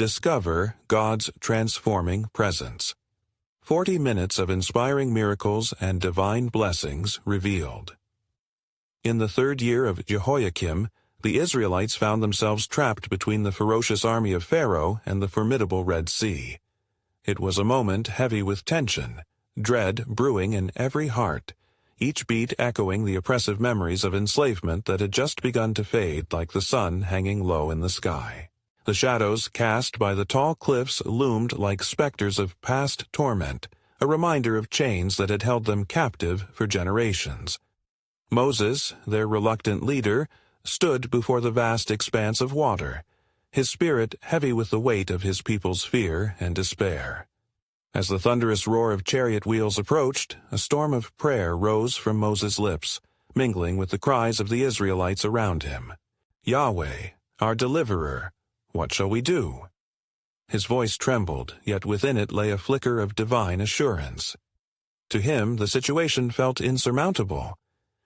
discover God's transforming presence. 40 minutes of inspiring miracles and divine blessings revealed. In the 3rd year of Jehoiakim, the Israelites found themselves trapped between the ferocious army of Pharaoh and the formidable Red Sea. It was a moment heavy with tension, dread brewing in every heart, each beat echoing the oppressive memories of enslavement that had just begun to fade like the sun hanging low in the sky. The shadows cast by the tall cliffs loomed like specters of past torment, a reminder of chains that had held them captive for generations. Moses, their reluctant leader, stood before the vast expanse of water, his spirit heavy with the weight of his people's fear and despair. As the thunderous roar of chariot wheels approached, a storm of prayer rose from Moses' lips, mingling with the cries of the Israelites around him. "Yahweh, our deliverer, what shall we do?" His voice trembled, yet within it lay a flicker of divine assurance. To him, the situation felt insurmountable.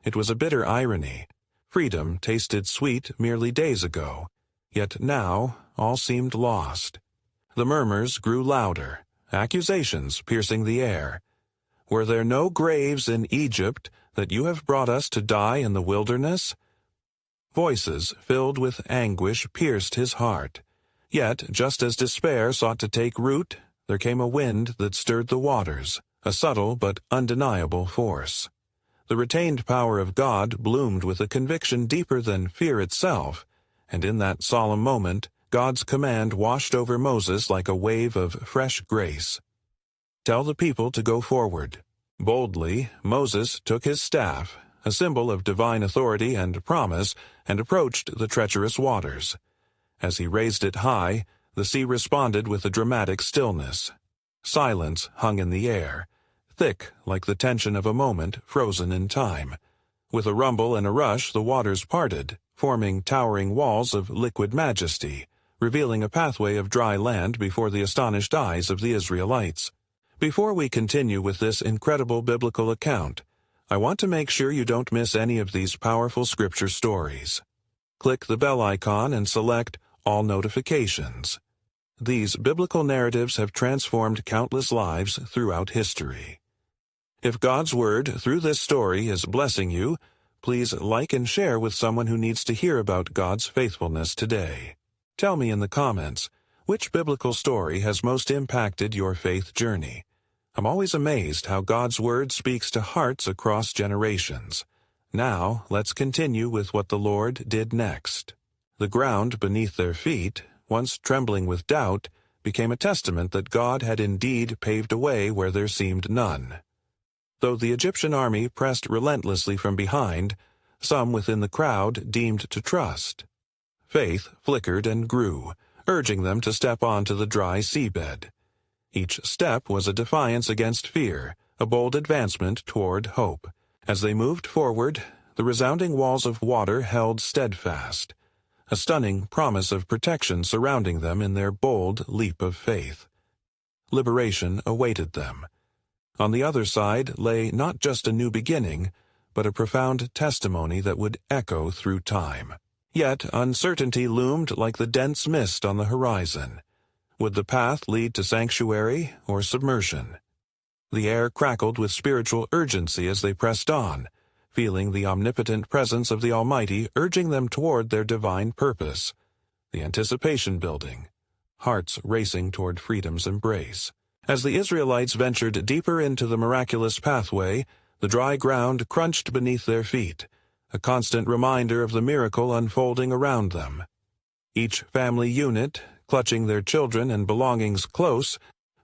It was a bitter irony. Freedom tasted sweet merely days ago, yet now all seemed lost. The murmurs grew louder, accusations piercing the air. "Were there no graves in Egypt that you have brought us to die in the wilderness?" Voices filled with anguish pierced his heart. Yet, just as despair sought to take root, there came a wind that stirred the waters, a subtle but undeniable force. The retained power of God bloomed with a conviction deeper than fear itself, and in that solemn moment, God's command washed over Moses like a wave of fresh grace. "Tell the people to go forward." Boldly, Moses took his staff, a symbol of divine authority and promise, and approached the treacherous waters. As he raised it high, the sea responded with a dramatic stillness. Silence hung in the air, thick like the tension of a moment frozen in time. With a rumble and a rush, the waters parted, forming towering walls of liquid majesty, revealing a pathway of dry land before the astonished eyes of the Israelites. Before we continue with this incredible biblical account, I want to make sure you don't miss any of these powerful scripture stories. Click the bell icon and select All Notifications. These biblical narratives have transformed countless lives throughout history. If God's Word through this story is blessing you, please like and share with someone who needs to hear about God's faithfulness today. Tell me in the comments, which biblical story has most impacted your faith journey? I'm always amazed how God's Word speaks to hearts across generations. Now, let's continue with what the Lord did next. The ground beneath their feet, once trembling with doubt, became a testament that God had indeed paved a way where there seemed none. Though the Egyptian army pressed relentlessly from behind, some within the crowd deemed to trust. Faith flickered and grew, urging them to step onto the dry seabed. Each step was a defiance against fear, a bold advancement toward hope. As they moved forward, the resounding walls of water held steadfast, a stunning promise of protection surrounding them in their bold leap of faith. Liberation awaited them. On the other side lay not just a new beginning, but a profound testimony that would echo through time. Yet uncertainty loomed like the dense mist on the horizon. Would the path lead to sanctuary or submersion? The air crackled with spiritual urgency as they pressed on, feeling the omnipotent presence of the Almighty urging them toward their divine purpose. The anticipation building, hearts racing toward freedom's embrace. As the Israelites ventured deeper into the miraculous pathway, the dry ground crunched beneath their feet, a constant reminder of the miracle unfolding around them. Each family unit, clutching their children and belongings close,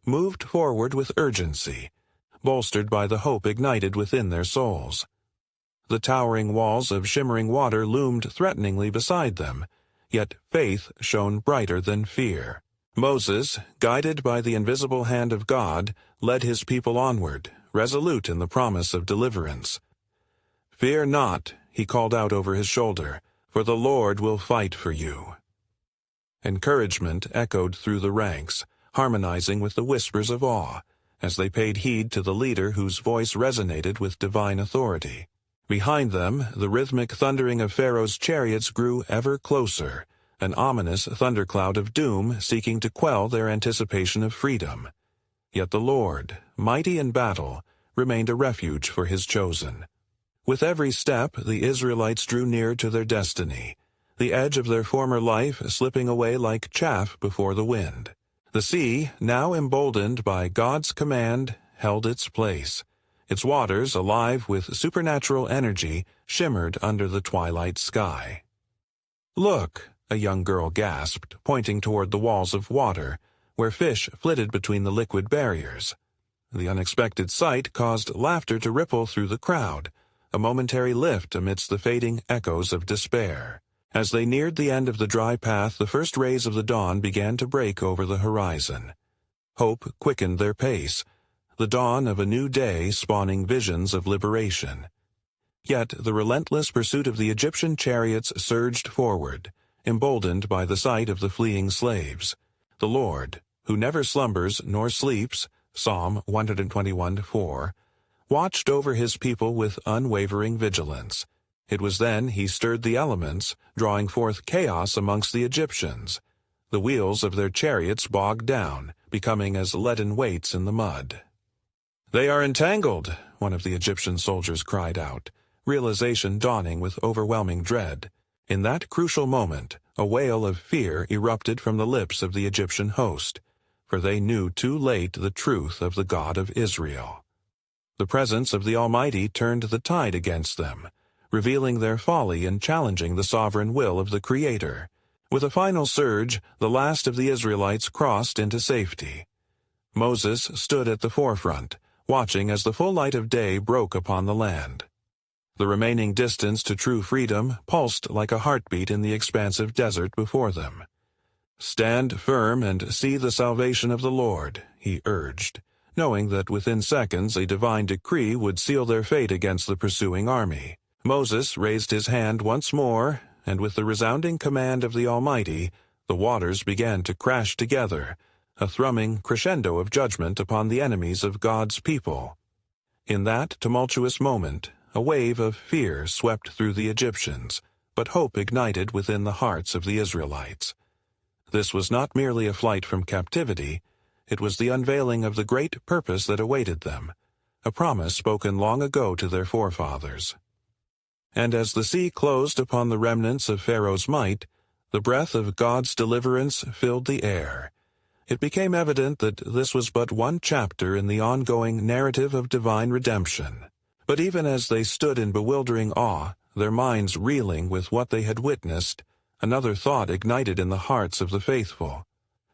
moved forward with urgency, bolstered by the hope ignited within their souls. The towering walls of shimmering water loomed threateningly beside them, yet faith shone brighter than fear. Moses, guided by the invisible hand of God, led his people onward, resolute in the promise of deliverance. "Fear not," he called out over his shoulder, "for the Lord will fight for you." Encouragement echoed through the ranks, harmonizing with the whispers of awe, as they paid heed to the leader whose voice resonated with divine authority. Behind them, the rhythmic thundering of Pharaoh's chariots grew ever closer, an ominous thundercloud of doom seeking to quell their anticipation of freedom. Yet the Lord, mighty in battle, remained a refuge for his chosen. With every step, the Israelites drew near to their destiny, the edge of their former life slipping away like chaff before the wind. The sea, now emboldened by God's command, held its place. Its waters, alive with supernatural energy, shimmered under the twilight sky. "Look," a young girl gasped, pointing toward the walls of water, where fish flitted between the liquid barriers. The unexpected sight caused laughter to ripple through the crowd, a momentary lift amidst the fading echoes of despair. As they neared the end of the dry path, the first rays of the dawn began to break over the horizon. Hope quickened their pace, the dawn of a new day spawning visions of liberation. Yet the relentless pursuit of the Egyptian chariots surged forward, emboldened by the sight of the fleeing slaves. The Lord, who never slumbers nor sleeps, Psalm 121:4, watched over his people with unwavering vigilance. It was then he stirred the elements, drawing forth chaos amongst the Egyptians. The wheels of their chariots bogged down, becoming as leaden weights in the mud. "They are entangled," one of the Egyptian soldiers cried out, realization dawning with overwhelming dread. In that crucial moment, a wail of fear erupted from the lips of the Egyptian host, for they knew too late the truth of the God of Israel. The presence of the Almighty turned the tide against them, revealing their folly and challenging the sovereign will of the Creator. With a final surge, the last of the Israelites crossed into safety. Moses stood at the forefront, watching as the full light of day broke upon the land. The remaining distance to true freedom pulsed like a heartbeat in the expansive desert before them. "Stand firm and see the salvation of the Lord," he urged, knowing that within seconds a divine decree would seal their fate against the pursuing army. Moses raised his hand once more, and with the resounding command of the Almighty, the waters began to crash together, a thrumming crescendo of judgment upon the enemies of God's people. In that tumultuous moment, a wave of fear swept through the Egyptians, but hope ignited within the hearts of the Israelites. This was not merely a flight from captivity, it was the unveiling of the great purpose that awaited them, a promise spoken long ago to their forefathers. And as the sea closed upon the remnants of Pharaoh's might, the breath of God's deliverance filled the air. It became evident that this was but one chapter in the ongoing narrative of divine redemption. But even as they stood in bewildering awe, their minds reeling with what they had witnessed, another thought ignited in the hearts of the faithful.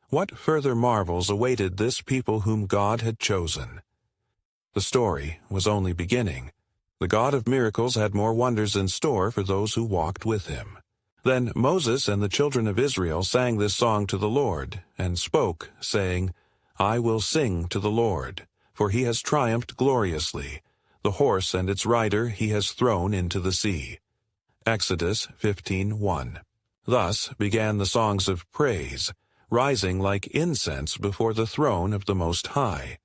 What further marvels awaited this people whom God had chosen? The story was only beginning. The God of miracles had more wonders in store for those who walked with him. Then Moses and the children of Israel sang this song to the Lord, and spoke, saying, "I will sing to the Lord, for he has triumphed gloriously. The horse and its rider he has thrown into the sea." Exodus 15:1. Thus began the songs of praise, rising like incense before the throne of the Most High.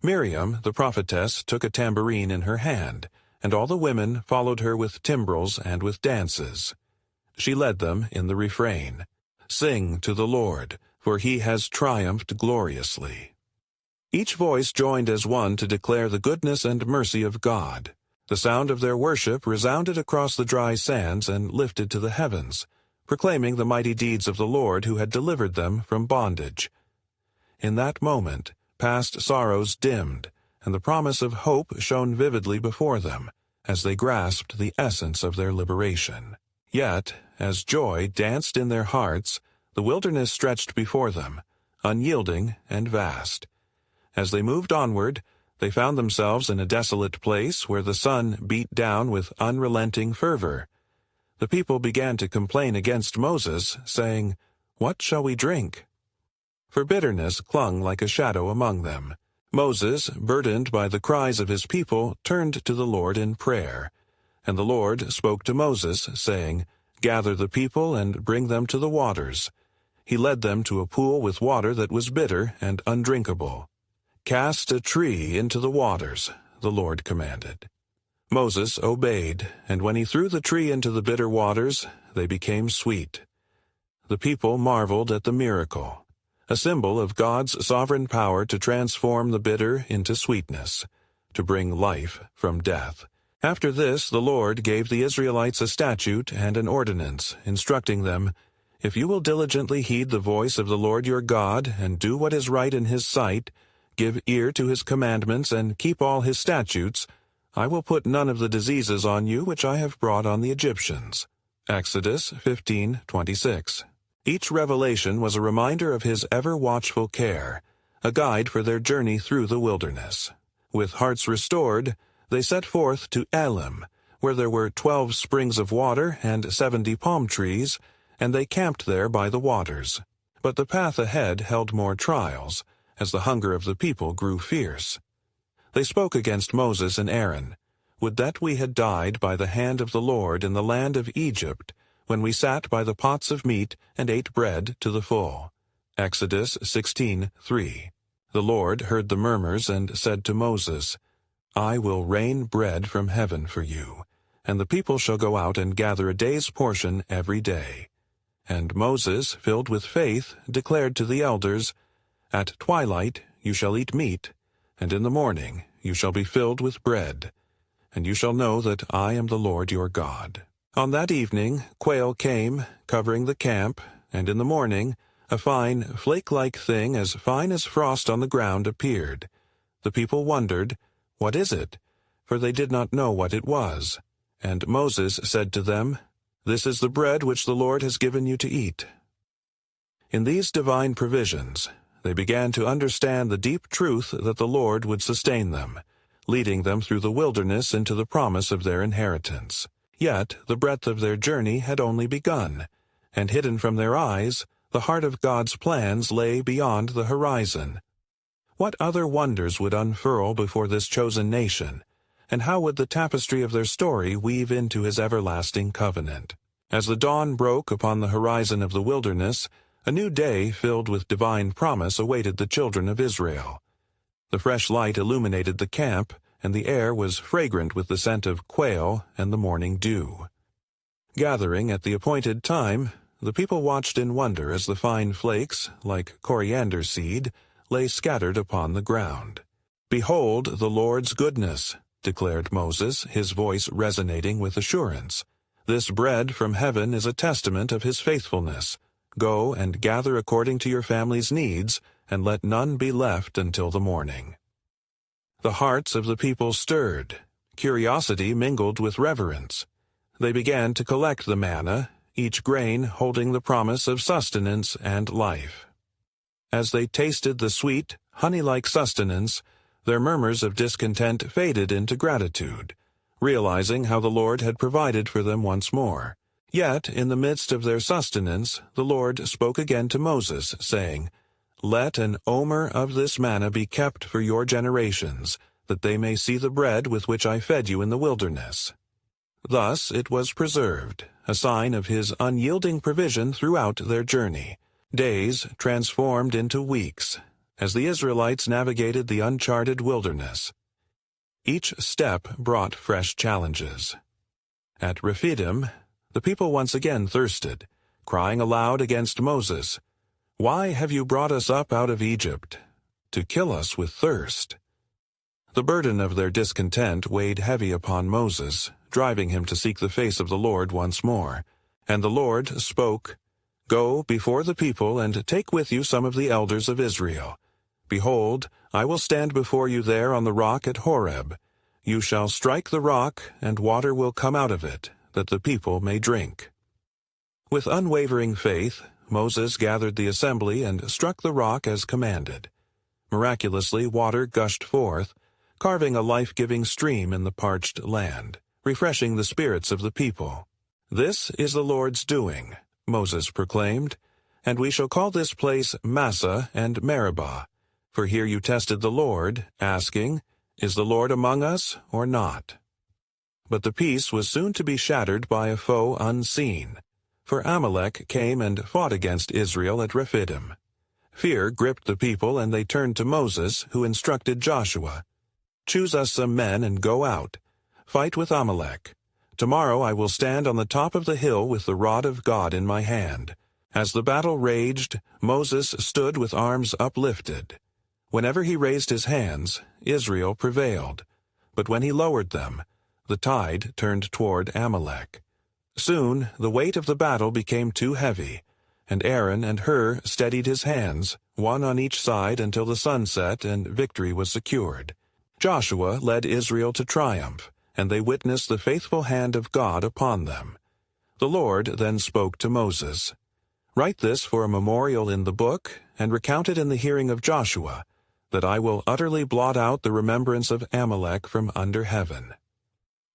Miriam, the prophetess, took a tambourine in her hand, and all the women followed her with timbrels and with dances. She led them in the refrain, "Sing to the Lord, for he has triumphed gloriously." Each voice joined as one to declare the goodness and mercy of God. The sound of their worship resounded across the dry sands and lifted to the heavens, proclaiming the mighty deeds of the Lord who had delivered them from bondage. In that moment, past sorrows dimmed, and the promise of hope shone vividly before them, as they grasped the essence of their liberation. Yet, as joy danced in their hearts, the wilderness stretched before them, unyielding and vast. As they moved onward, they found themselves in a desolate place where the sun beat down with unrelenting fervor. The people began to complain against Moses, saying, "What shall we drink?" For bitterness clung like a shadow among them. Moses, burdened by the cries of his people, turned to the Lord in prayer. And the Lord spoke to Moses, saying, "Gather the people and bring them to the waters." He led them to a pool with water that was bitter and undrinkable. "Cast a tree into the waters," the Lord commanded. Moses obeyed, and when he threw the tree into the bitter waters, they became sweet. the people marveled at the miracle, a symbol of God's sovereign power to transform the bitter into sweetness, to bring life from death. After this, the Lord gave the Israelites a statute and an ordinance, instructing them, "If you will diligently heed the voice of the Lord your God, and do what is right in his sight, give ear to his commandments, and keep all his statutes, I will put none of the diseases on you which I have brought on the Egyptians." Exodus 15:26. Each revelation was a reminder of his ever-watchful care, a guide for their journey through the wilderness. With hearts restored, they set forth to Elim, where there were 12 springs of water and 70 palm trees, and they camped there by the waters. But the path ahead held more trials, as the hunger of the people grew fierce. They spoke against Moses and Aaron, "Would that we had died by the hand of the Lord in the land of Egypt, when we sat by the pots of meat and ate bread to the full." Exodus 16:3. The Lord heard the murmurs and said to Moses, "I will rain bread from heaven for you, and the people shall go out and gather a day's portion every day." And Moses, filled with faith, declared to the elders, "At twilight you shall eat meat, and in the morning you shall be filled with bread, and you shall know that I am the Lord your God." On that evening quail came, covering the camp, and in the morning a fine, flake-like thing as fine as frost on the ground appeared. The people wondered, "What is it?" For they did not know what it was. And Moses said to them, "This is the bread which the Lord has given you to eat." In these divine provisions, they began to understand the deep truth that the Lord would sustain them, leading them through the wilderness into the promise of their inheritance. Yet the breadth of their journey had only begun, and hidden from their eyes, the heart of God's plans lay beyond the horizon. What other wonders would unfurl before this chosen nation, and how would the tapestry of their story weave into his everlasting covenant? As the dawn broke upon the horizon of the wilderness, a new day filled with divine promise awaited the children of Israel. The fresh light illuminated the camp, and the air was fragrant with the scent of quail and the morning dew. Gathering at the appointed time, the people watched in wonder as the fine flakes, like coriander seed, lay scattered upon the ground. "Behold the Lord's goodness," declared Moses, his voice resonating with assurance. "This bread from heaven is a testament of his faithfulness. Go and gather according to your family's needs, and let none be left until the morning." The hearts of the people stirred. Curiosity mingled with reverence. They began to collect the manna, each grain holding the promise of sustenance and life. As they tasted the sweet, honey-like sustenance, their murmurs of discontent faded into gratitude, realizing how the Lord had provided for them once more. Yet, in the midst of their sustenance, the Lord spoke again to Moses, saying, "Let an omer of this manna be kept for your generations, that they may see the bread with which I fed you in the wilderness." Thus it was preserved, a sign of his unyielding provision throughout their journey. Days transformed into weeks, as the Israelites navigated the uncharted wilderness. Each step brought fresh challenges. At Rephidim, the people once again thirsted, crying aloud against Moses, "Why have you brought us up out of Egypt? To kill us with thirst." The burden of their discontent weighed heavy upon Moses, driving him to seek the face of the Lord once more. And the Lord spoke, "Go before the people and take with you some of the elders of Israel. Behold, I will stand before you there on the rock at Horeb. You shall strike the rock, and water will come out of it, that the people may drink." With unwavering faith, Moses gathered the assembly and struck the rock as commanded. Miraculously, water gushed forth, carving a life-giving stream in the parched land, refreshing the spirits of the people. "This is the Lord's doing," Moses proclaimed, "and we shall call this place Massah and Meribah. For here you tested the Lord, asking, 'Is the Lord among us or not?'" But the peace was soon to be shattered by a foe unseen, for Amalek came and fought against Israel at Rephidim. Fear gripped the people, and they turned to Moses, who instructed Joshua, "Choose us some men and go out. Fight with Amalek. Tomorrow I will stand on the top of the hill with the rod of God in my hand, As the battle raged, Moses stood with arms uplifted. Whenever he raised his hands, Israel prevailed. But when he lowered them, the tide turned toward Amalek. Soon the weight of the battle became too heavy, and Aaron and Hur steadied his hands, one on each side until the sun set and victory was secured. Joshua led Israel to triumph, and they witnessed the faithful hand of God upon them. The Lord then spoke to Moses, "Write this for a memorial in the book, and recount it in the hearing of Joshua, that I will utterly blot out the remembrance of Amalek from under heaven."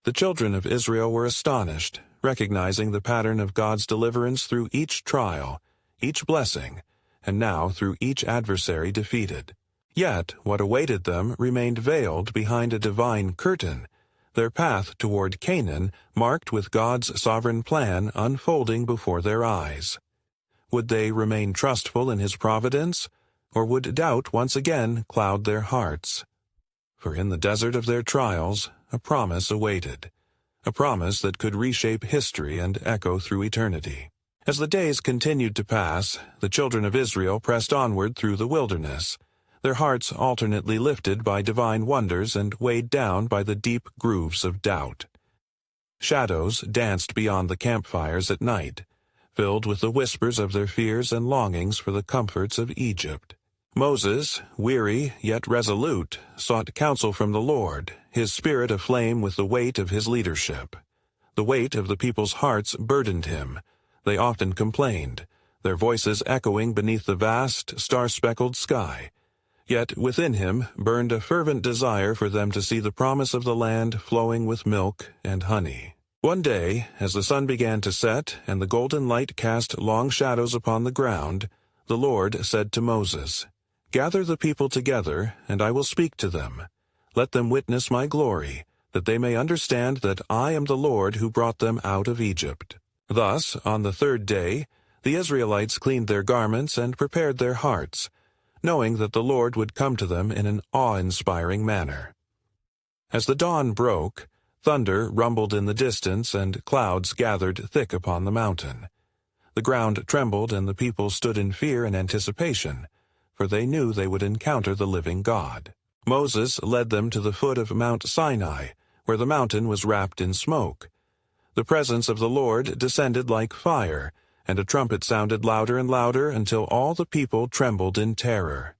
The children of Israel were astonished, recognizing the pattern of God's deliverance through each trial, each blessing, and now through each adversary defeated. Yet what awaited them remained veiled behind a divine curtain, their path toward Canaan marked with God's sovereign plan unfolding before their eyes. Would they remain trustful in His providence, or would doubt once again cloud their hearts? For in the desert of their trials, a promise awaited, a promise that could reshape history and echo through eternity. As the days continued to pass, the children of Israel pressed onward through the wilderness, their hearts alternately lifted by divine wonders and weighed down by the deep grooves of doubt. Shadows danced beyond the campfires at night, filled with the whispers of their fears and longings for the comforts of Egypt. Moses, weary yet resolute, sought counsel from the Lord, his spirit aflame with the weight of his leadership. The weight of the people's hearts burdened him. They often complained, their voices echoing beneath the vast, star-speckled sky. Yet within him burned a fervent desire for them to see the promise of the land flowing with milk and honey. One day, as the sun began to set and the golden light cast long shadows upon the ground, the Lord said to Moses, "Gather the people together, and I will speak to them. Let them witness my glory, that they may understand that I am the Lord who brought them out of Egypt." Thus, on the third day, the Israelites cleaned their garments and prepared their hearts, knowing that the Lord would come to them in an awe-inspiring manner. As the dawn broke, thunder rumbled in the distance and clouds gathered thick upon the mountain. The ground trembled and the people stood in fear and anticipation, for they knew they would encounter the living God. Moses led them to the foot of Mount Sinai, where the mountain was wrapped in smoke. The presence of the Lord descended like fire, and a trumpet sounded louder and louder until all the people trembled in terror.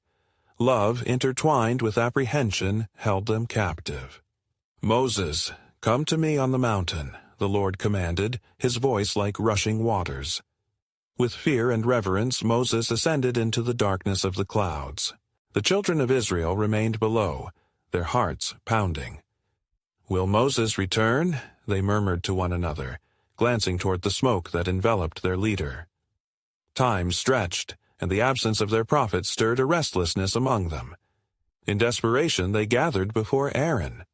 Love, intertwined with apprehension, held them captive. "Moses, come to me on the mountain," the Lord commanded, his voice like rushing waters. With fear and reverence, Moses ascended into the darkness of the clouds. The children of Israel remained below, their hearts pounding. "Will Moses return?" they murmured to one another, glancing toward the smoke that enveloped their leader. Time stretched, and the absence of their prophet stirred a restlessness among them. In desperation they gathered before Aaron.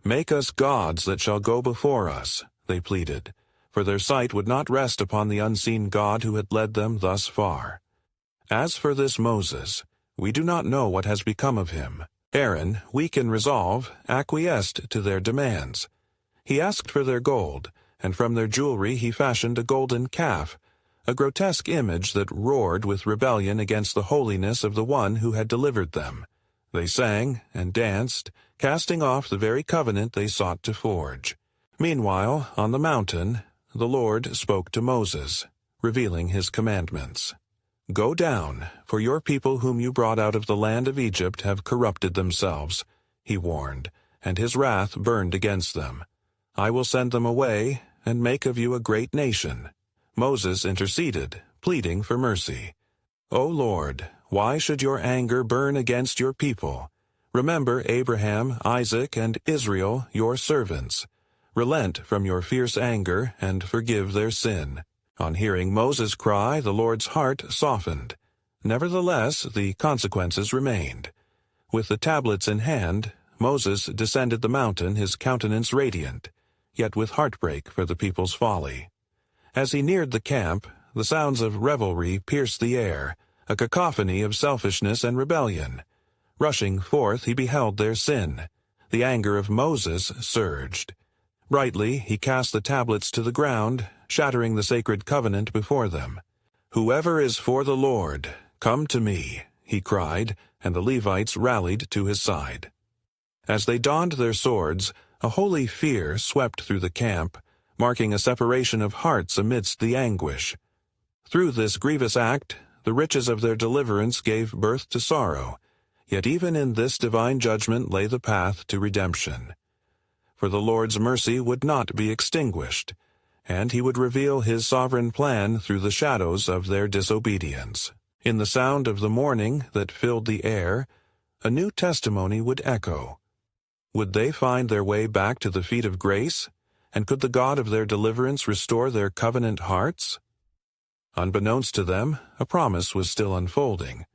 "Make us gods that shall go before us," they pleaded, for their sight would not rest upon the unseen God who had led them thus far. "As for this Moses, we do not know what has become of him." Aaron, weak in resolve, acquiesced to their demands. He asked for their gold, and from their jewelry he fashioned a golden calf, a grotesque image that roared with rebellion against the holiness of the one who had delivered them. They sang and danced, casting off the very covenant they sought to forge. Meanwhile, on the mountain, the Lord spoke to Moses, revealing his commandments. "Go down, for your people whom you brought out of the land of Egypt have corrupted themselves," he warned, and his wrath burned against them. "I will send them away, and make of you a great nation." Moses interceded, pleading for mercy. "O Lord, why should your anger burn against your people? Remember Abraham, Isaac, and Israel, your servants. Relent from your fierce anger, and forgive their sin." On hearing Moses' cry, the Lord's heart softened. Nevertheless, the consequences remained. With the tablets in hand, Moses descended the mountain, his countenance radiant, yet with heartbreak for the people's folly. As he neared the camp, the sounds of revelry pierced the air, a cacophony of selfishness and rebellion. Rushing forth, he beheld their sin. The anger of Moses surged. Brightly, he cast the tablets to the ground, shattering the sacred covenant before them. "Whoever is for the Lord, come to me," he cried, and the Levites rallied to his side. As they donned their swords, a holy fear swept through the camp, marking a separation of hearts amidst the anguish. Through this grievous act, the riches of their deliverance gave birth to sorrow, yet even in this divine judgment lay the path to redemption. For the Lord's mercy would not be extinguished, and he would reveal his sovereign plan through the shadows of their disobedience. In the sound of the mourning that filled the air, a new testimony would echo. Would they find their way back to the feet of grace, and could the God of their deliverance restore their covenant hearts? Unbeknownst to them, a promise was still unfolding,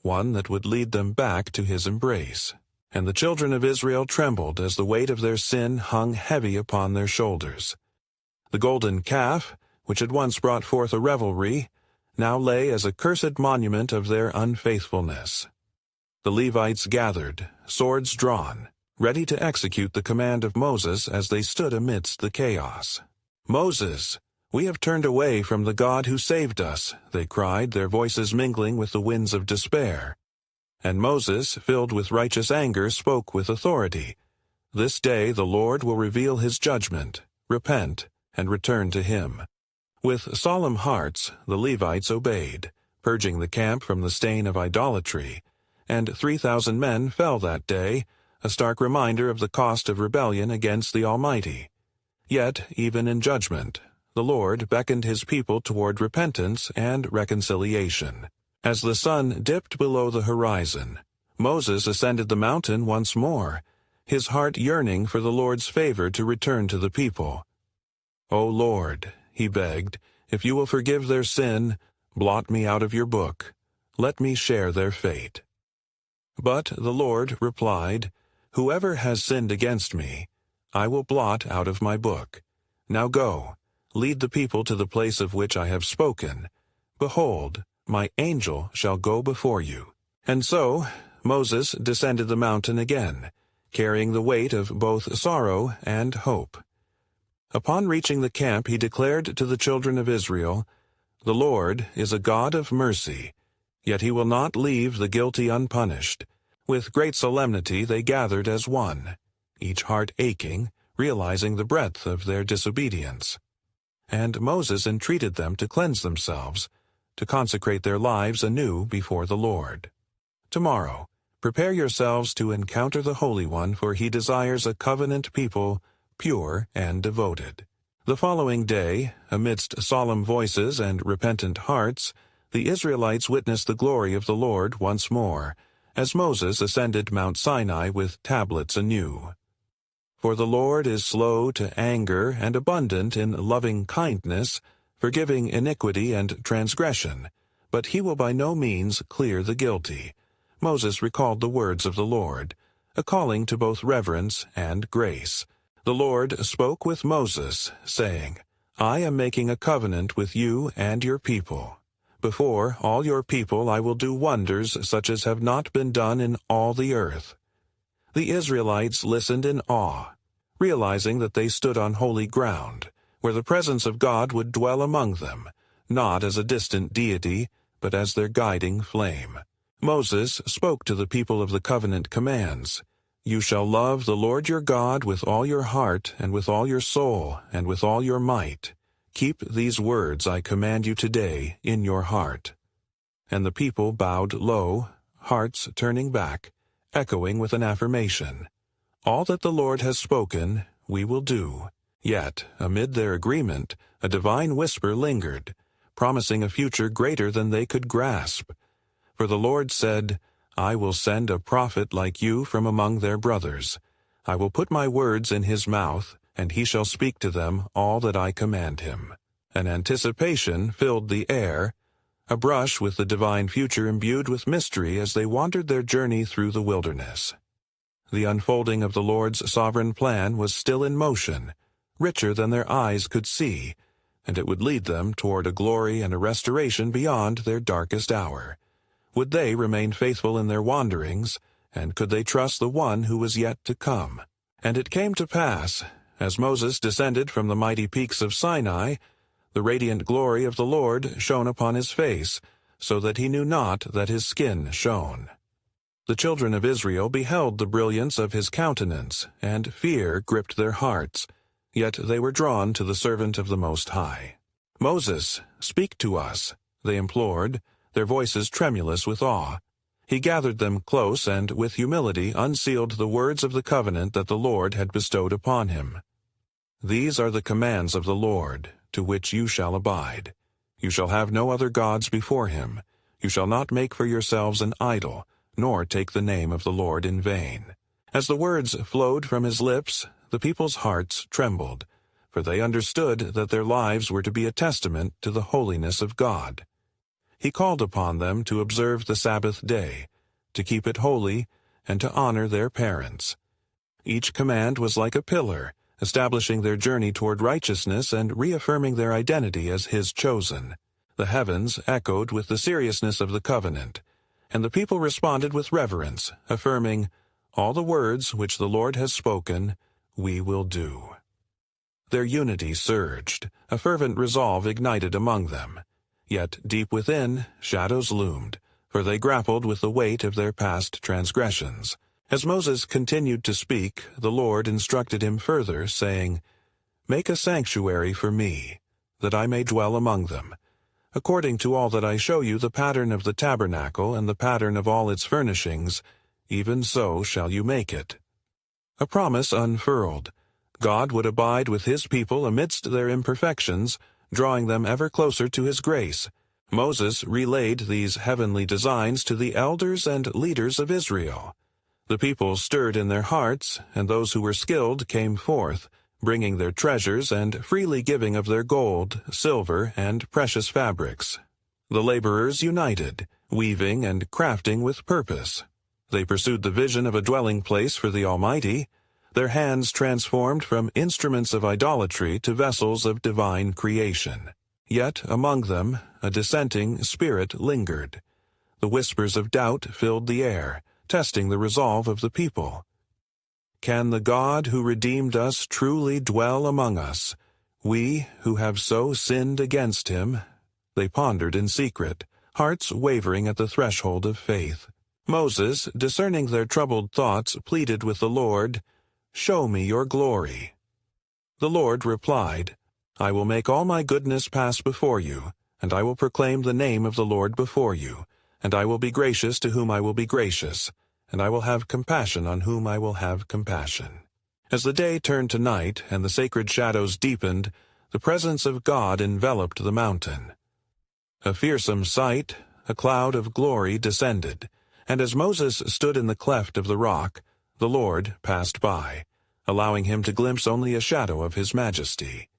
one that would lead them back to his embrace. And the children of Israel trembled as the weight of their sin hung heavy upon their shoulders. The golden calf, which had once brought forth a revelry, now lay as a cursed monument of their unfaithfulness. The Levites gathered, swords drawn, ready to execute the command of Moses as they stood amidst the chaos. "Moses, we have turned away from the God who saved us," they cried, their voices mingling with the winds of despair. And Moses, filled with righteous anger, spoke with authority. "This day the Lord will reveal his judgment. Repent, and return to him." With solemn hearts, the Levites obeyed, purging the camp from the stain of idolatry, and 3,000 men fell that day, a stark reminder of the cost of rebellion against the Almighty. Yet, even in judgment, the Lord beckoned his people toward repentance and reconciliation. As the sun dipped below the horizon, Moses ascended the mountain once more, his heart yearning for the Lord's favor to return to the people. "O Lord," he begged, "if you will forgive their sin, blot me out of your book. Let me share their fate." But the Lord replied, "Whoever has sinned against me, I will blot out of my book. Now go, lead the people to the place of which I have spoken. Behold, my angel shall go before you." And so Moses descended the mountain again, carrying the weight of both sorrow and hope. Upon reaching the camp, he declared to the children of Israel, "The Lord is a God of mercy, yet he will not leave the guilty unpunished." With great solemnity they gathered as one, each heart aching, realizing the breadth of their disobedience. And Moses entreated them to cleanse themselves, to consecrate their lives anew before the Lord. "Tomorrow, prepare yourselves to encounter the Holy One, for he desires a covenant people, pure and devoted." The following day, amidst solemn voices and repentant hearts, the Israelites witnessed the glory of the Lord once more, as Moses ascended Mount Sinai with tablets anew. "For the Lord is slow to anger and abundant in loving kindness, forgiving iniquity and transgression, but he will by no means clear the guilty." Moses recalled the words of the Lord, a calling to both reverence and grace. The Lord spoke with Moses, saying, "I am making a covenant with you and your people. Before all your people I will do wonders such as have not been done in all the earth." The Israelites listened in awe, realizing that they stood on holy ground, where the presence of God would dwell among them, not as a distant deity, but as their guiding flame. Moses spoke to the people of the covenant commands, "You shall love the Lord your God with all your heart, and with all your soul, and with all your might. Keep these words I command you today in your heart." And the people bowed low, hearts turning back, echoing with an affirmation, "All that the Lord has spoken, we will do." Yet, amid their agreement, a divine whisper lingered, promising a future greater than they could grasp. For the Lord said, "I will send a prophet like you from among their brothers. I will put my words in his mouth, and he shall speak to them all that I command him." An anticipation filled the air, a brush with the divine future imbued with mystery as they wandered their journey through the wilderness. The unfolding of the Lord's sovereign plan was still in motion, richer than their eyes could see, and it would lead them toward a glory and a restoration beyond their darkest hour. Would they remain faithful in their wanderings, and could they trust the one who was yet to come? And it came to pass, as Moses descended from the mighty peaks of Sinai, The radiant glory of the Lord shone upon his face, so that he knew not that his skin shone. The children of Israel beheld the brilliance of his countenance, and fear gripped their hearts, yet they were drawn to the servant of the Most High. "Moses, speak to us," they implored, their voices tremulous with awe. He gathered them close and with humility unsealed the words of the covenant that the Lord had bestowed upon him. "These are the commands of the Lord, to which you shall abide. You shall have no other gods before him. You shall not make for yourselves an idol, nor take the name of the Lord in vain." As the words flowed from his lips, the people's hearts trembled, for they understood that their lives were to be a testament to the holiness of God. He called upon them to observe the Sabbath day, to keep it holy, and to honor their parents. Each command was like a pillar, establishing their journey toward righteousness and reaffirming their identity as his chosen. The heavens echoed with the seriousness of the covenant, and the people responded with reverence, affirming, "All the words which the Lord has spoken, we will do." Their unity surged, a fervent resolve ignited among them. Yet deep within, shadows loomed, for they grappled with the weight of their past transgressions. As Moses continued to speak, the Lord instructed him further, saying, "Make a sanctuary for me, that I may dwell among them. According to all that I show you the pattern of the tabernacle and the pattern of all its furnishings, even so shall you make it." A promise unfurled. God would abide with his people amidst their imperfections, drawing them ever closer to his grace. Moses relayed these heavenly designs to the elders and leaders of Israel. The people stirred in their hearts, and those who were skilled came forth, bringing their treasures and freely giving of their gold, silver, and precious fabrics. The laborers united, weaving and crafting with purpose. They pursued the vision of a dwelling place for the Almighty, their hands transformed from instruments of idolatry to vessels of divine creation. Yet among them a dissenting spirit lingered. The whispers of doubt filled the air, testing the resolve of the people. Can the God who redeemed us truly dwell among us, we who have so sinned against him? They pondered in secret, hearts wavering at the threshold of faith. Moses, discerning their troubled thoughts, pleaded with the Lord, "Show me your glory." The Lord replied, "I will make all my goodness pass before you, and I will proclaim the name of the Lord before you, and I will be gracious to whom I will be gracious, and I will have compassion on whom I will have compassion." As the day turned to night and the sacred shadows deepened, the presence of God enveloped the mountain. A fearsome sight, a cloud of glory descended, and as Moses stood in the cleft of the rock, the Lord passed by, allowing him to glimpse only a shadow of his majesty.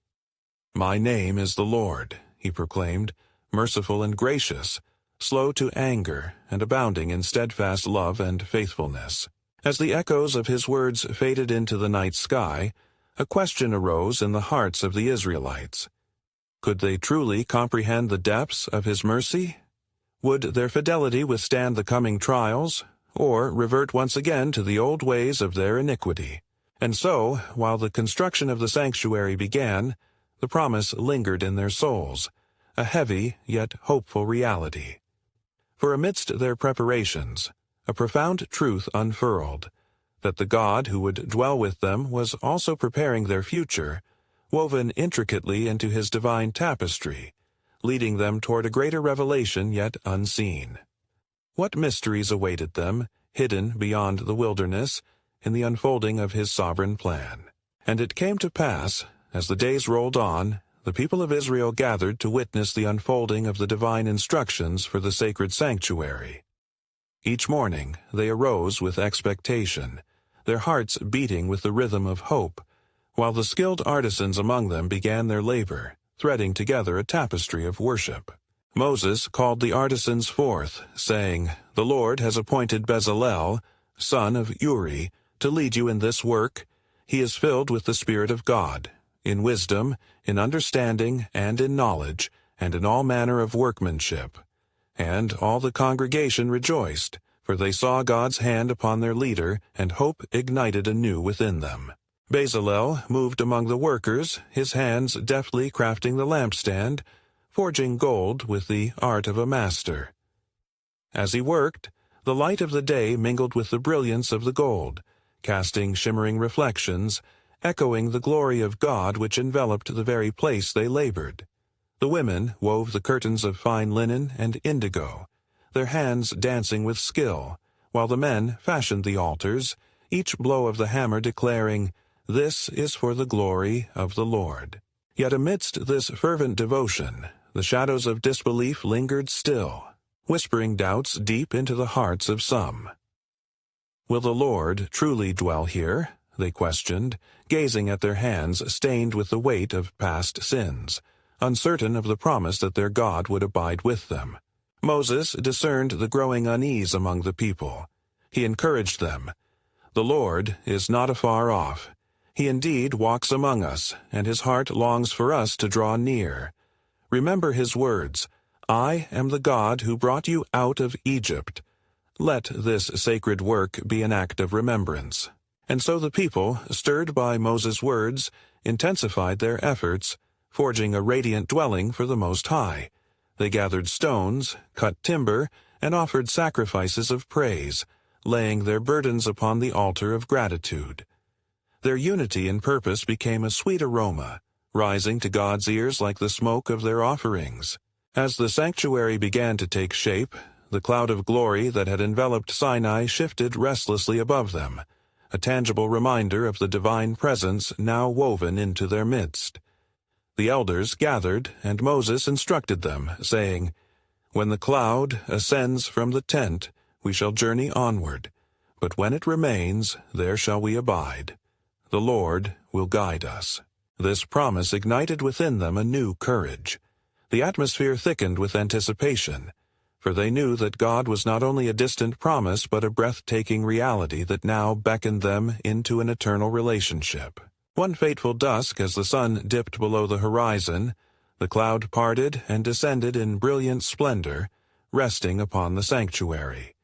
"My name is the Lord," he proclaimed, "merciful and gracious, slow to anger, and abounding in steadfast love and faithfulness." As the echoes of his words faded into the night sky, a question arose in the hearts of the Israelites. Could they truly comprehend the depths of his mercy? Would their fidelity withstand the coming trials, or revert once again to the old ways of their iniquity? And so, while the construction of the sanctuary began, the promise lingered in their souls, a heavy yet hopeful reality. For amidst their preparations, a profound truth unfurled, that the God who would dwell with them was also preparing their future, woven intricately into his divine tapestry, leading them toward a greater revelation yet unseen. What mysteries awaited them, hidden beyond the wilderness, in the unfolding of his sovereign plan? And it came to pass, as the days rolled on, the people of Israel gathered to witness the unfolding of the divine instructions for the sacred sanctuary. Each morning they arose with expectation, their hearts beating with the rhythm of hope, while the skilled artisans among them began their labor, threading together a tapestry of worship. Moses called the artisans forth, saying, "The Lord has appointed Bezalel, son of Uri, to lead you in this work. He is filled with the Spirit of God, in wisdom, in understanding, and in knowledge, and in all manner of workmanship." And all the congregation rejoiced, for they saw God's hand upon their leader, and hope ignited anew within them. Bezalel moved among the workers, his hands deftly crafting the lampstand, forging gold with the art of a master. As he worked, the light of the day mingled with the brilliance of the gold, casting shimmering reflections, echoing the glory of God which enveloped the very place they labored. The women wove the curtains of fine linen and indigo, their hands dancing with skill, while the men fashioned the altars, each blow of the hammer declaring, "This is for the glory of the Lord." Yet amidst this fervent devotion, the shadows of disbelief lingered still, whispering doubts deep into the hearts of some. "Will the Lord truly dwell here?" they questioned, gazing at their hands stained with the weight of past sins, uncertain of the promise that their God would abide with them. Moses discerned the growing unease among the people. He encouraged them, "The Lord is not afar off. He indeed walks among us, and his heart longs for us to draw near. Remember his words, 'I am the God who brought you out of Egypt.' Let this sacred work be an act of remembrance." And so the people, stirred by Moses' words, intensified their efforts, forging a radiant dwelling for the Most High. They gathered stones, cut timber, and offered sacrifices of praise, laying their burdens upon the altar of gratitude. Their unity in purpose became a sweet aroma, rising to God's ears like the smoke of their offerings. As the sanctuary began to take shape, the cloud of glory that had enveloped Sinai shifted restlessly above them, a tangible reminder of the divine presence now woven into their midst. The elders gathered, and Moses instructed them, saying, "When the cloud ascends from the tent, we shall journey onward, but when it remains, there shall we abide. The Lord will guide us." This promise ignited within them a new courage. The atmosphere thickened with anticipation, for they knew that God was not only a distant promise but a breathtaking reality that now beckoned them into an eternal relationship. One fateful dusk, as the sun dipped below the horizon, the cloud parted and descended in brilliant splendor, resting upon the sanctuary.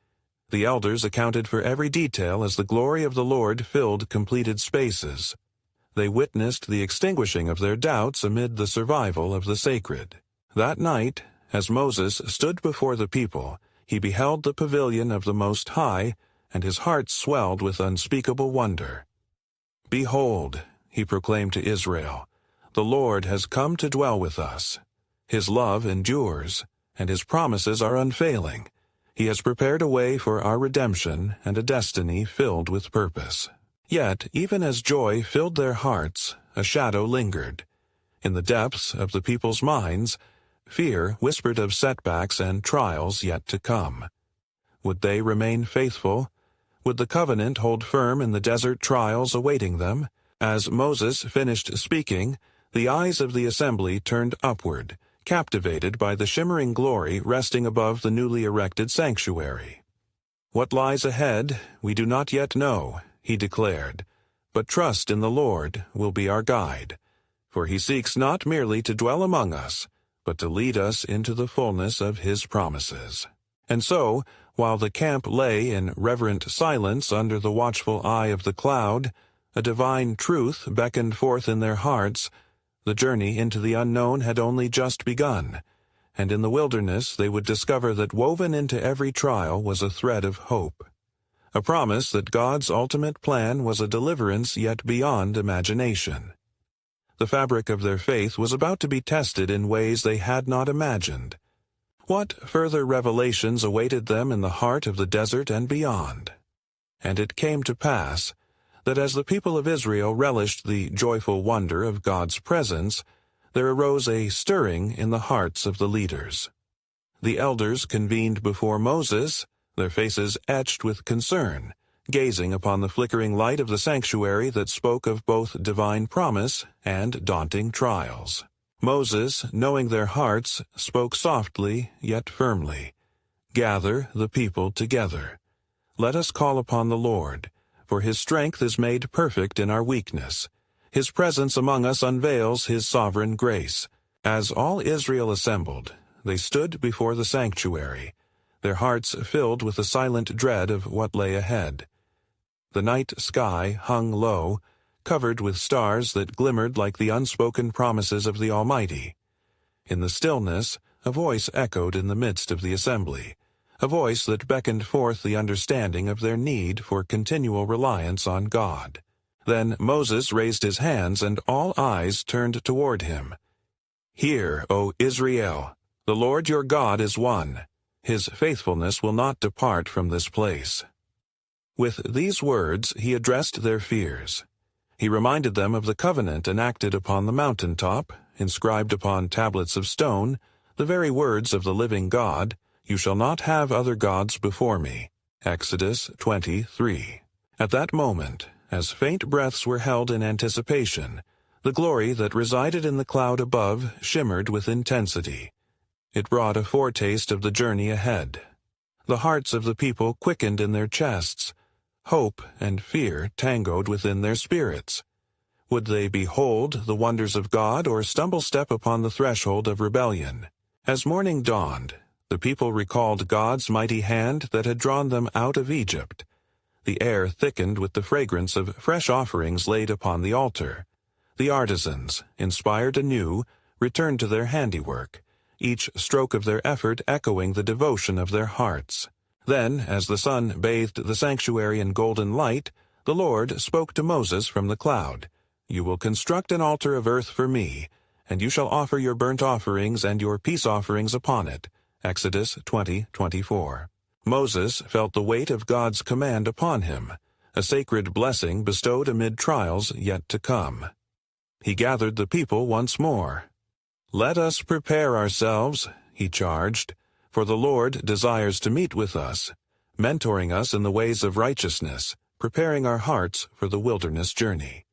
The elders accounted for every detail as the glory of the Lord filled completed spaces. They witnessed the extinguishing of their doubts amid the survival of the sacred. That night, as Moses stood before the people, he beheld the pavilion of the Most High, and his heart swelled with unspeakable wonder. "Behold," he proclaimed to Israel, "the Lord has come to dwell with us. His love endures, and his promises are unfailing. He has prepared a way for our redemption and a destiny filled with purpose." Yet, even as joy filled their hearts, a shadow lingered. In the depths of the people's minds, fear whispered of setbacks and trials yet to come. Would they remain faithful? Would the covenant hold firm in the desert trials awaiting them? As Moses finished speaking, the eyes of the assembly turned upward, captivated by the shimmering glory resting above the newly erected sanctuary. "What lies ahead, we do not yet know," he declared, "but trust in the Lord will be our guide, for he seeks not merely to dwell among us, but to lead us into the fullness of his promises." And so, while the camp lay in reverent silence under the watchful eye of the cloud, a divine truth beckoned forth in their hearts. The journey into the unknown had only just begun, and in the wilderness they would discover that woven into every trial was a thread of hope, a promise that God's ultimate plan was a deliverance yet beyond imagination. The fabric of their faith was about to be tested in ways they had not imagined. What further revelations awaited them in the heart of the desert and beyond? And it came to pass that as the people of Israel relished the joyful wonder of God's presence, there arose a stirring in the hearts of the leaders. The elders convened before Moses, their faces etched with concern, gazing upon the flickering light of the sanctuary that spoke of both divine promise and daunting trials. Moses, knowing their hearts, spoke softly yet firmly, "Gather the people together. Let us call upon the Lord, for his strength is made perfect in our weakness. His presence among us unveils his sovereign grace." As all Israel assembled, they stood before the sanctuary, their hearts filled with the silent dread of what lay ahead. The night sky hung low, covered with stars that glimmered like the unspoken promises of the Almighty. In the stillness, a voice echoed in the midst of the assembly, a voice that beckoned forth the understanding of their need for continual reliance on God. Then Moses raised his hands, and all eyes turned toward him. "Hear, O Israel, the Lord your God is one. His faithfulness will not depart from this place." With these words he addressed their fears. He reminded them of the covenant enacted upon the mountaintop, inscribed upon tablets of stone, the very words of the living God, "You shall not have other gods before me." Exodus 20:3. At that moment, as faint breaths were held in anticipation, the glory that resided in the cloud above shimmered with intensity. It brought a foretaste of the journey ahead. The hearts of the people quickened in their chests. Hope and fear tangoed within their spirits. Would they behold the wonders of God or stumble step upon the threshold of rebellion? As morning dawned, the people recalled God's mighty hand that had drawn them out of Egypt. The air thickened with the fragrance of fresh offerings laid upon the altar. The artisans, inspired anew, returned to their handiwork, each stroke of their effort echoing the devotion of their hearts. Then, as the sun bathed the sanctuary in golden light, the Lord spoke to Moses from the cloud, "You will construct an altar of earth for me, and you shall offer your burnt offerings and your peace offerings upon it." Exodus 20:24. Moses felt the weight of God's command upon him, a sacred blessing bestowed amid trials yet to come. He gathered the people once more. "Let us prepare ourselves," he charged, "for the Lord desires to meet with us, mentoring us in the ways of righteousness, preparing our hearts for the wilderness journey."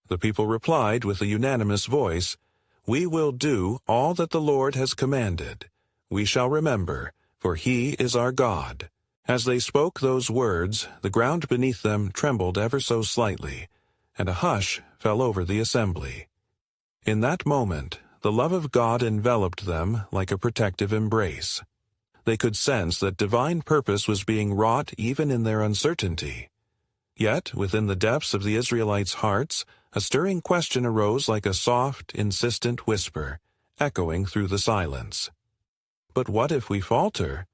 The people replied with a unanimous voice, "We will do all that the Lord has commanded. We shall remember, for He is our God." As they spoke those words, the ground beneath them trembled ever so slightly, and a hush fell over the assembly. In that moment, the love of God enveloped them like a protective embrace. They could sense that divine purpose was being wrought even in their uncertainty. Yet, within the depths of the Israelites' hearts, a stirring question arose like a soft, insistent whisper, echoing through the silence. "But what if we falter?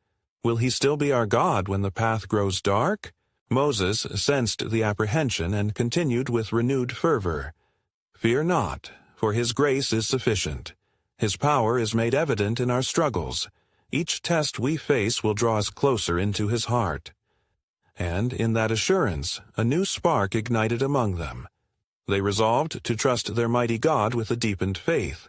Will He still be our God when the path grows dark?" Moses sensed the apprehension and continued with renewed fervor, "Fear not, for His grace is sufficient. His power is made evident in our struggles. Each test we face will draw us closer into His heart." And in that assurance, a new spark ignited among them. They resolved to trust their mighty God with a deepened faith.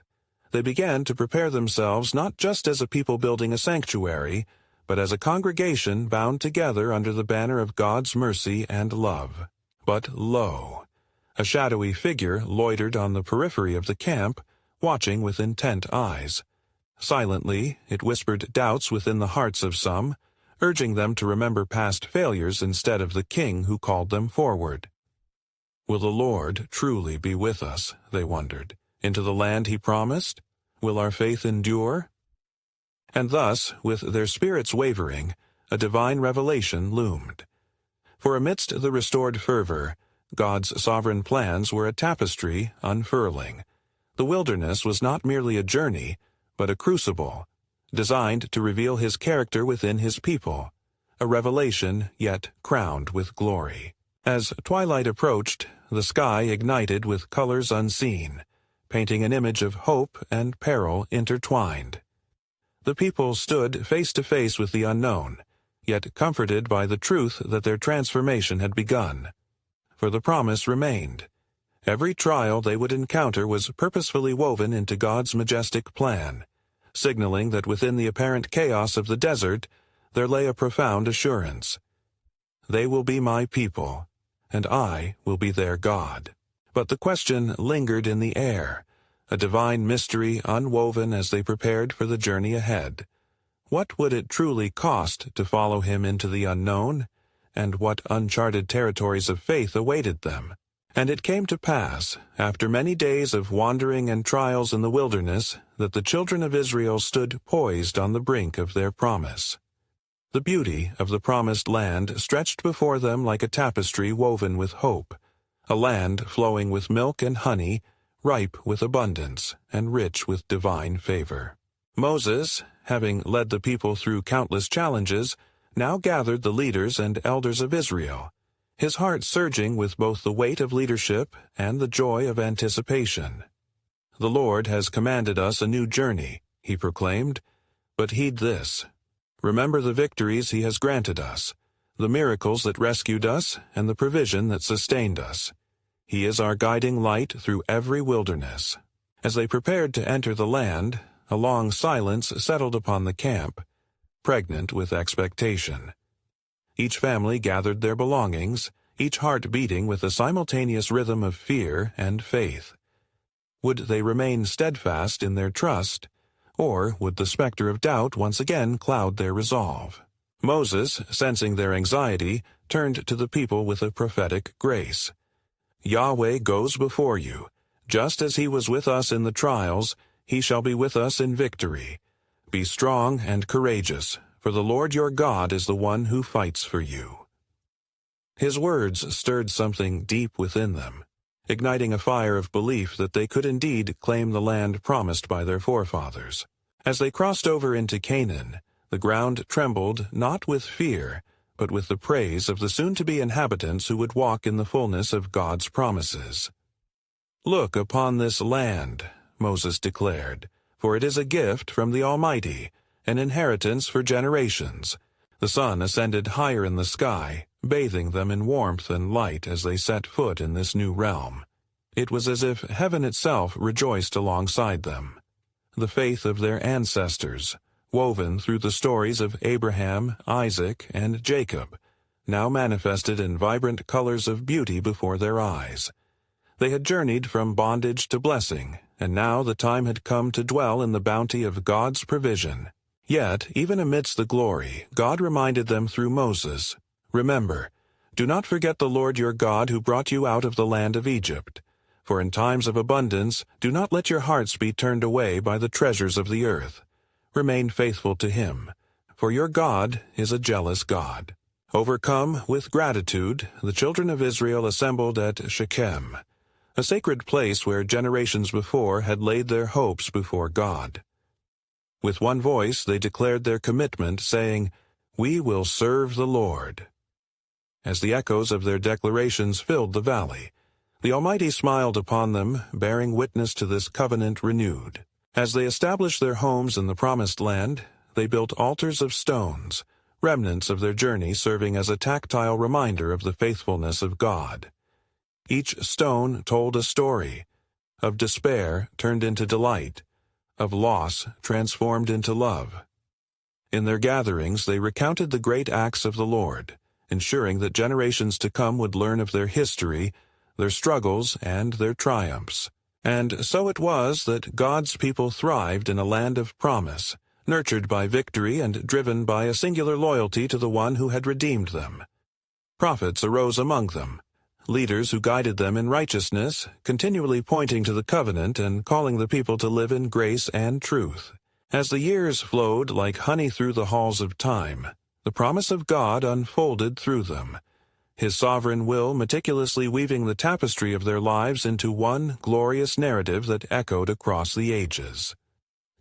They began to prepare themselves not just as a people building a sanctuary, but as a congregation bound together under the banner of God's mercy and love. But lo! A shadowy figure loitered on the periphery of the camp, watching with intent eyes. Silently, it whispered doubts within the hearts of some, urging them to remember past failures instead of the King who called them forward. Will the Lord truly be with us, they wondered, into the land He promised? Will our faith endure? And thus, with their spirits wavering, a divine revelation loomed. For amidst the restored fervor, God's sovereign plans were a tapestry unfurling. The wilderness was not merely a journey, but a crucible, designed to reveal His character within His people, a revelation yet crowned with glory. As twilight approached, the sky ignited with colors unseen, painting an image of hope and peril intertwined. The people stood face to face with the unknown, yet comforted by the truth that their transformation had begun. For the promise remained. Every trial they would encounter was purposefully woven into God's majestic plan, signaling that within the apparent chaos of the desert there lay a profound assurance. They will be my people, and I will be their God. But the question lingered in the air, a divine mystery unwoven as they prepared for the journey ahead. What would it truly cost to follow Him into the unknown, and what uncharted territories of faith awaited them? And it came to pass, after many days of wandering and trials in the wilderness, that the children of Israel stood poised on the brink of their promise. The beauty of the promised land stretched before them like a tapestry woven with hope, a land flowing with milk and honey, ripe with abundance, and rich with divine favor. Moses, having led the people through countless challenges, now gathered the leaders and elders of Israel, his heart surging with both the weight of leadership and the joy of anticipation. "The Lord has commanded us a new journey," he proclaimed, "but heed this. Remember the victories he has granted us, the miracles that rescued us, and the provision that sustained us. He is our guiding light through every wilderness." As they prepared to enter the land, a long silence settled upon the camp, pregnant with expectation. Each family gathered their belongings, each heart beating with a simultaneous rhythm of fear and faith. Would they remain steadfast in their trust, or would the specter of doubt once again cloud their resolve? Moses, sensing their anxiety, turned to the people with a prophetic grace. "Yahweh goes before you. Just as he was with us in the trials, he shall be with us in victory. Be strong and courageous, for the Lord your God is the one who fights for you." His words stirred something deep within them, igniting a fire of belief that they could indeed claim the land promised by their forefathers. As they crossed over into Canaan, the ground trembled not with fear, but with the praise of the soon-to-be inhabitants who would walk in the fullness of God's promises. "Look upon this land," Moses declared, "for it is a gift from the Almighty, an inheritance for generations." The sun ascended higher in the sky, bathing them in warmth and light as they set foot in this new realm. It was as if heaven itself rejoiced alongside them. The faith of their ancestors, woven through the stories of Abraham, Isaac, and Jacob, now manifested in vibrant colors of beauty before their eyes. They had journeyed from bondage to blessing, and now the time had come to dwell in the bounty of God's provision. Yet, even amidst the glory, God reminded them through Moses, "Remember, do not forget the Lord your God who brought you out of the land of Egypt. For in times of abundance, do not let your hearts be turned away by the treasures of the earth. Remain faithful to him, for your God is a jealous God." Overcome with gratitude, the children of Israel assembled at Shechem, a sacred place where generations before had laid their hopes before God. With one voice they declared their commitment, saying, "We will serve the Lord." As the echoes of their declarations filled the valley, the Almighty smiled upon them, bearing witness to this covenant renewed. As they established their homes in the Promised Land, they built altars of stones, remnants of their journey serving as a tactile reminder of the faithfulness of God. Each stone told a story, of despair turned into delight, of loss transformed into love. In their gatherings they recounted the great acts of the Lord, ensuring that generations to come would learn of their history, their struggles, and their triumphs. And so it was that God's people thrived in a land of promise, nurtured by victory and driven by a singular loyalty to the one who had redeemed them. Prophets arose among them, leaders who guided them in righteousness, continually pointing to the covenant and calling the people to live in grace and truth. As the years flowed like honey through the halls of time, the promise of God unfolded through them, his sovereign will meticulously weaving the tapestry of their lives into one glorious narrative that echoed across the ages.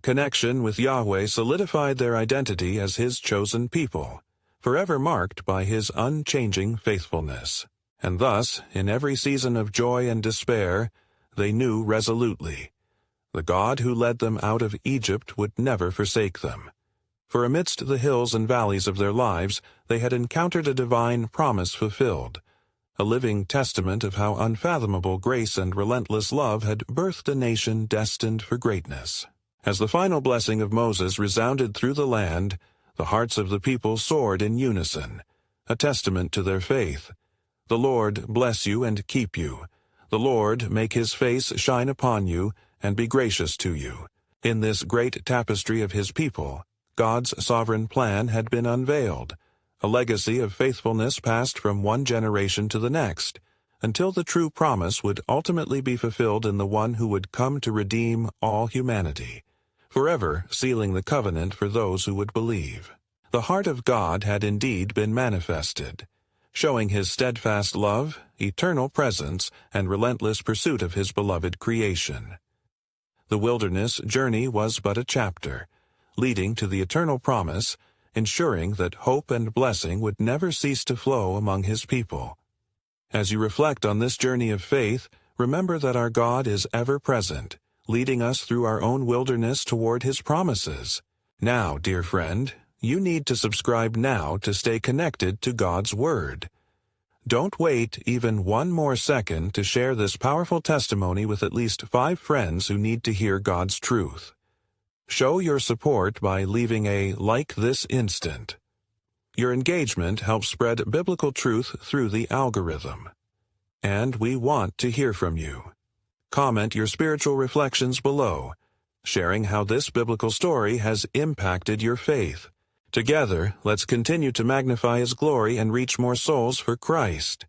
Connection with Yahweh solidified their identity as his chosen people, forever marked by his unchanging faithfulness. And thus, in every season of joy and despair, they knew resolutely, the God who led them out of Egypt would never forsake them. For amidst the hills and valleys of their lives, they had encountered a divine promise fulfilled, a living testament of how unfathomable grace and relentless love had birthed a nation destined for greatness. As the final blessing of Moses resounded through the land, the hearts of the people soared in unison, a testament to their faith. "The Lord bless you and keep you. The Lord make his face shine upon you and be gracious to you." In this great tapestry of his people, God's sovereign plan had been unveiled, a legacy of faithfulness passed from one generation to the next, until the true promise would ultimately be fulfilled in the one who would come to redeem all humanity, forever sealing the covenant for those who would believe. The heart of God had indeed been manifested. showing his steadfast love, eternal presence, and relentless pursuit of his beloved creation. The wilderness journey was but a chapter, leading to the eternal promise, ensuring that hope and blessing would never cease to flow among his people. As you reflect on this journey of faith, remember that our God is ever present, leading us through our own wilderness toward his promises. Now, dear friend, you need to subscribe now to stay connected to God's Word. Don't wait even one more second to share this powerful testimony with at least 5 friends who need to hear God's truth. Show your support by leaving a "like this instant." Your engagement helps spread biblical truth through the algorithm. And we want to hear from you. Comment your spiritual reflections below, sharing how this biblical story has impacted your faith. Together, let's continue to magnify his glory and reach more souls for Christ.